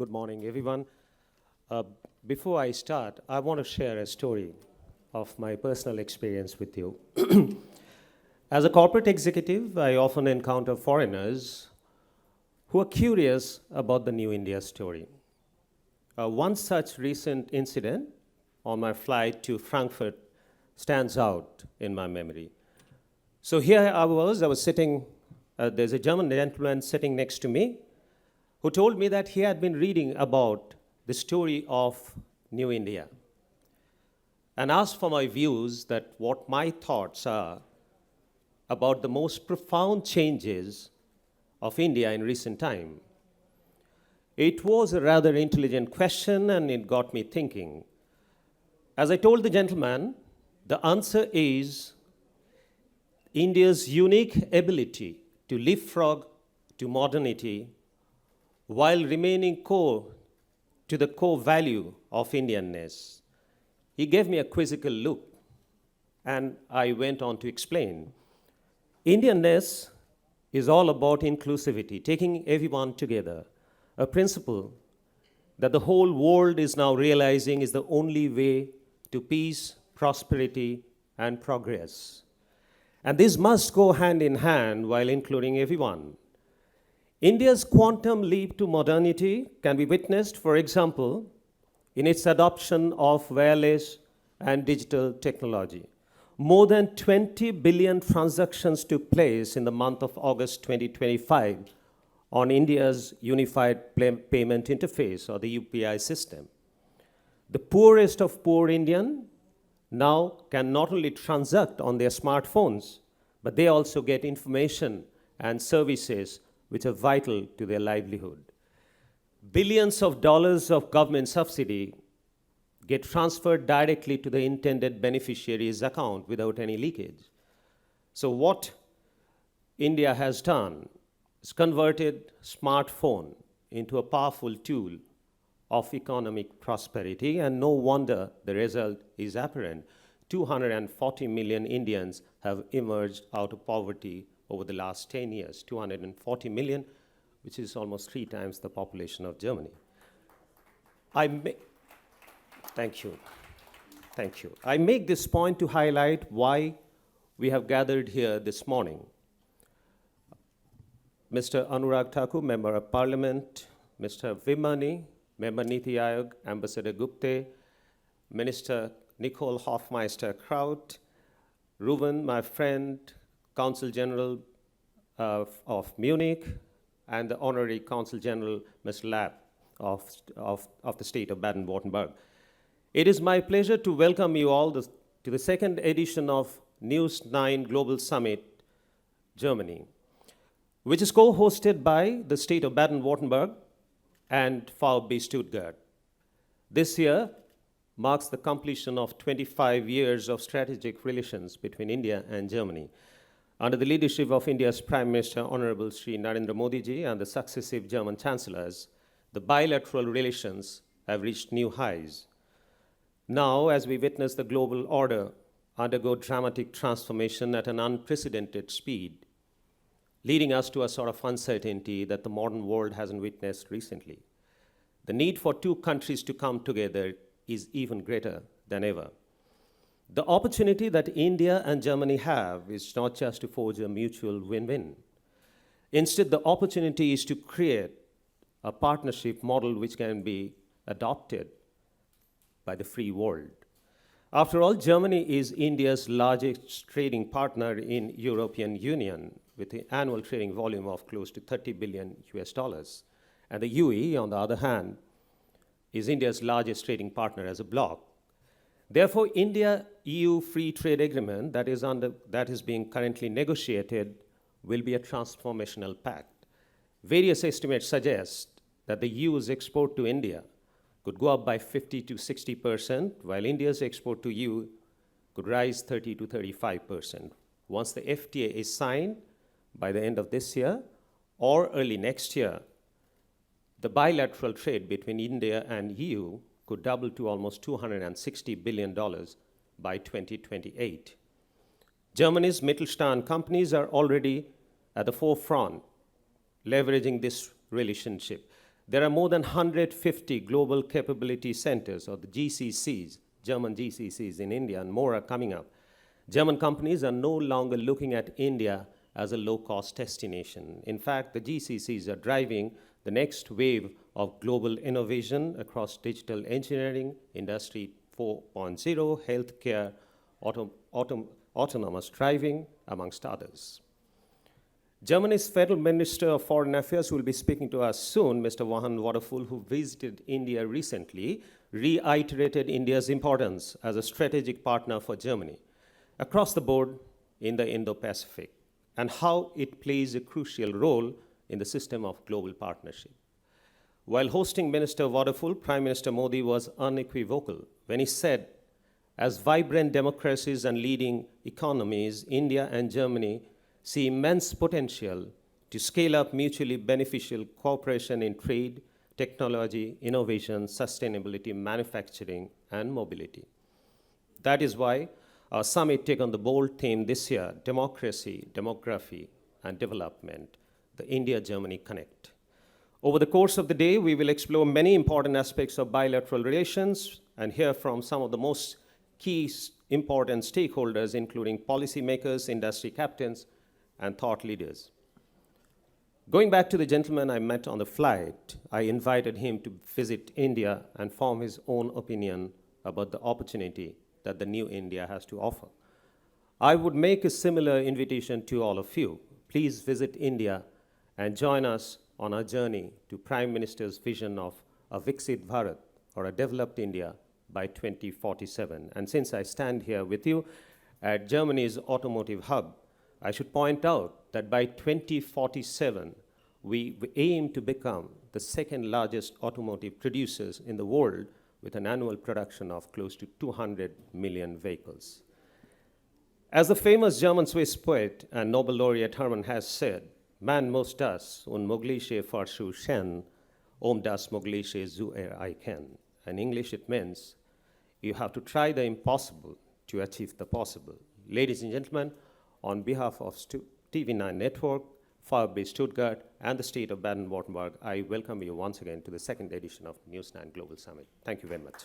Good morning, everyone. Uh, Before I start, I want to share a story of my personal experience with you. As a corporate executive, I often encounter foreigners who are curious about the New India story. One such recent incident on my flight to Frankfurt stands out in my memory. So here I was sitting, there's a German gentleman sitting next to me who told me that he had been reading about the story of New India and asked for my views that what my thoughts are about the most profound changes of India in recent time. It was a rather intelligent question and it got me thinking. As I told the gentleman, the answer is India's unique ability to leapfrog to modernity while remaining core to the core value of Indianness. He gave me a quizzical look, and I went on to explain. Indianness is all about inclusivity, taking everyone together, a principle that the whole world is now realizing is the only way to peace, prosperity, and progress. And this must go hand in hand while including everyone. India's quantum leap to modernity can be witnessed, for example, in its adoption of wireless and digital technology. More than 20 billion transactions took place in the month of August 2025 on India's Unified Payment Interface, or the UPI system. The poorest of poor Indian now can not only transact on their smartphones, but they also get information and services which are vital to their livelihood. Billions of dollars of government subsidy get transferred directly to the intended beneficiary's account without any leakage. So what India has done is converted smartphone into a powerful tool of economic prosperity, and no wonder the result is apparent. 240 million Indians have emerged out of poverty over the last 10 years, 240 million, which is almost 3 times the population of Germany. Thank you. Thank you. I make this point to highlight why we have gathered here this morning. Mr. Anurag Thakur, Member of Parliament, Mr. Vimani, Member Niti Aayog, Ambassador Gupte, Minister Nicole Hofmeister-Kraut, Ruben, my friend, Consul General of Munich, and the Honorary Consul General, Mr. Lapp of the state of Baden-Württemberg. It is my pleasure to welcome you all to the second edition of News9 Global Summit, Germany, which is co-hosted by the state of Baden-Württemberg and VfB Stuttgart. This year marks the completion of 25 years of strategic relations between India and Germany. Under the leadership of India's Prime Minister, Honorable Shri Narendra Modi ji, and the successive German chancellors, the bilateral relations have reached new highs. Now, as we witness the global order undergo dramatic transformation at an unprecedented speed, leading us to a sort of uncertainty that the modern world hasn't witnessed recently, the need for two countries to come together is even greater than ever. The opportunity that India and Germany have is not just to forge a mutual win-win. Instead, the opportunity is to create a partnership model which can be adopted by the free world. After all, Germany is India's largest trading partner in European Union with an annual trading volume of close to 30 billion US dollars. And the UAE, on the other hand, is India's largest trading partner as a bloc. Therefore, India-EU free trade agreement that is being currently negotiated will be a transformational pact. Various estimates suggest that the EU's export to India could go up by 50 to 60%, while India's export to EU could rise 30 to 35%. Once the FTA is signed by the end of this year or early next year, the bilateral trade between India and EU could double to almost $260 billion by 2028. Germany's Mittelstand companies are already at the forefront, leveraging this relationship. There are more than 150 global capability centers, or the GCCs, German GCCs in India, and more are coming up. German companies are no longer looking at India as a low-cost destination. In fact, the GCCs are driving the next wave of global innovation across digital engineering, Industry 4.0, healthcare, autonomous driving, amongst others. Germany's Federal Minister of Foreign Affairs will be speaking to us soon, Mr. Johann Waterfull, who visited India recently, reiterated India's importance as a strategic partner for Germany across the board in the Indo-Pacific, and how it plays a crucial role in the system of global partnership. While hosting Minister Waterfull, Prime Minister Modi was unequivocal when he said, as vibrant democracies and leading economies, India and Germany see immense potential to scale up mutually beneficial cooperation in trade, technology, innovation, sustainability, manufacturing, and mobility. That is why our summit took on the bold theme this year, democracy, demography, and development, the India-Germany Connect. Over the course of the day, we will explore many important aspects of bilateral relations and hear from some of the most key important stakeholders, including policymakers, industry captains, and thought leaders. Going back to the gentleman I met on the flight, I invited him to visit India and form his own opinion about the opportunity that the new India has to offer. I would make a similar invitation to all of you. Please visit India and join us on our journey to Prime Minister's vision of a Viksit Bharat, or a developed India, by 2047. And since I stand here with you at Germany's automotive hub, I should point out that by 2047, we aim to become the second largest automotive producers in the world, with an annual production of close to 200 million vehicles. As the famous German-Swiss poet and Nobel laureate Hermann Hesse said, man muss das Unmögliche versuchen, das Mögliche zu erreichen. In English, it means you have to try the impossible to achieve the possible. Ladies and gentlemen, on behalf of TV9 Network, Firebase Stuttgart, and the state of Baden-Württemberg, I welcome you once again to the second edition of News9 Global Summit. Thank you very much.